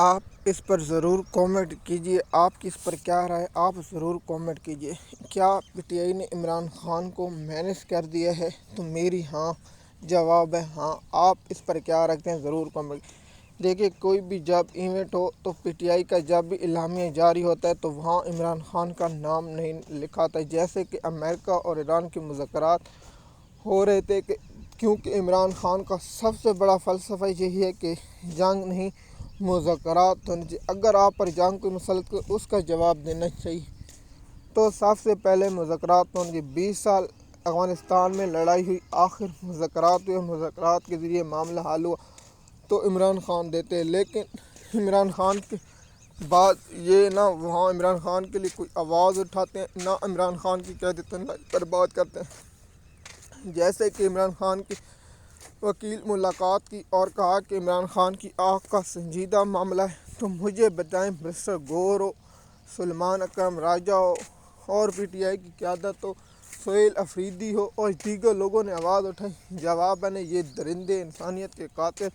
آپ اس پر ضرور کامنٹ کیجیے، آپ کی اس پر کیا رائے آپ ضرور کامنٹ کیجیے۔ کیا پی ٹی آئی نے عمران خان کو مینس کر دیا ہے؟ تو میری ہاں جواب ہے ہاں۔ آپ اس پر کیا رکھتے ہیں ضرور کامنٹ۔ دیکھیے، کوئی بھی جب ایونٹ ہو تو پی ٹی آئی کا جب بھی اعلامیہ جاری ہوتا ہے تو وہاں عمران خان کا نام نہیں لکھا تھا، جیسے کہ امریکہ اور ایران کے مذاکرات ہو رہے تھے کیونکہ عمران خان کا سب سے بڑا فلسفہ یہی ہے کہ جنگ نہیں مذاکرات ہونے چاہیے۔ اگر آپ پر جنگ کوئی مسلط کو اس کا جواب دینا چاہیے تو سب سے پہلے مذاکرات ہونے چاہیے۔ 20 سال افغانستان میں لڑائی ہوئی، آخر مذاکرات ہوئے، مذاکرات کے ذریعے معاملہ حل ہوا تو عمران خان دیتے، لیکن عمران خان کے بعد یہ نہ وہاں عمران خان کے لیے کوئی آواز اٹھاتے ہیں، نہ عمران خان کی قیادت پر بات کرتے ہیں۔ جیسے کہ عمران خان کے وکیل ملاقات کی اور کہا کہ عمران خان کی آنکھ کا سنجیدہ معاملہ ہے، تو مجھے بتائیں مسٹر گور ہو، سلمان اکرم راجہ ہو اور پی ٹی آئی کی قیادت ہو، سہیل افریدی ہو اور دیگر لوگوں نے آواز اٹھائی، جواب ہے یہ درندے، انسانیت کے قاتل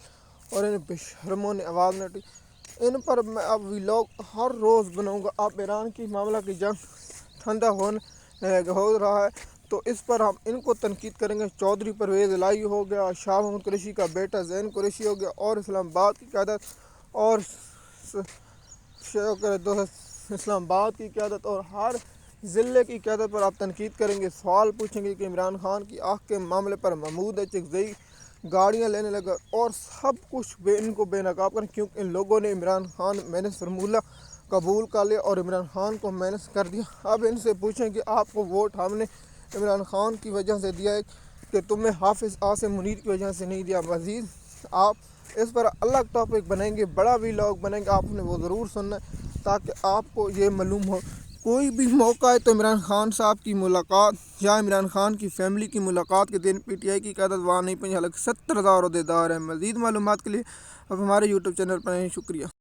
اور ان بے شرموں نے آواز نہ اٹھائی۔ ان پر میں اب ولاگ ہر روز بناؤں گا۔ اب ایران کی معاملہ کی جنگ ٹھنڈا ہو رہا ہے تو اس پر ہم ان کو تنقید کریں گے۔ چودھری پرویز الہی ہو گیا، شاہ محمود قریشی کا بیٹا زین قریشی ہو گیا اور اسلام آباد کی قیادت اور اسلام آباد کی قیادت اور ہر ضلع کی قیادت پر آپ تنقید کریں گے، سوال پوچھیں گے کہ عمران خان کی آنکھ کے معاملے پر محمود چغزئی گاڑیاں لینے لگا اور سب کچھ ان کو بے نقاب کریں، کیونکہ ان لوگوں نے عمران خان مینس فارمولہ قبول کر لیا اور عمران خان کو مینس کر دیا۔ اب ان سے پوچھیں کہ آپ کو ووٹ ہم نے عمران خان کی وجہ سے دیا ہے کہ تمہیں حافظ عاصم منیر کی وجہ سے نہیں دیا۔ مزید آپ اس پر الگ ٹاپک بنائیں گے، بڑا ولاگ بنائیں گے، آپ نے وہ ضرور سننا ہے تاکہ آپ کو یہ معلوم ہو۔ کوئی بھی موقع ہے تو عمران خان صاحب کی ملاقات یا عمران خان کی فیملی کی ملاقات کے دن پی ٹی آئی کی قیادت وہاں نہیں پہنچی، حالانکہ 70,000 عہدیدار ہیں۔ مزید معلومات کے لیے اب ہمارے یوٹیوب چینل پر ہیں۔ شکریہ۔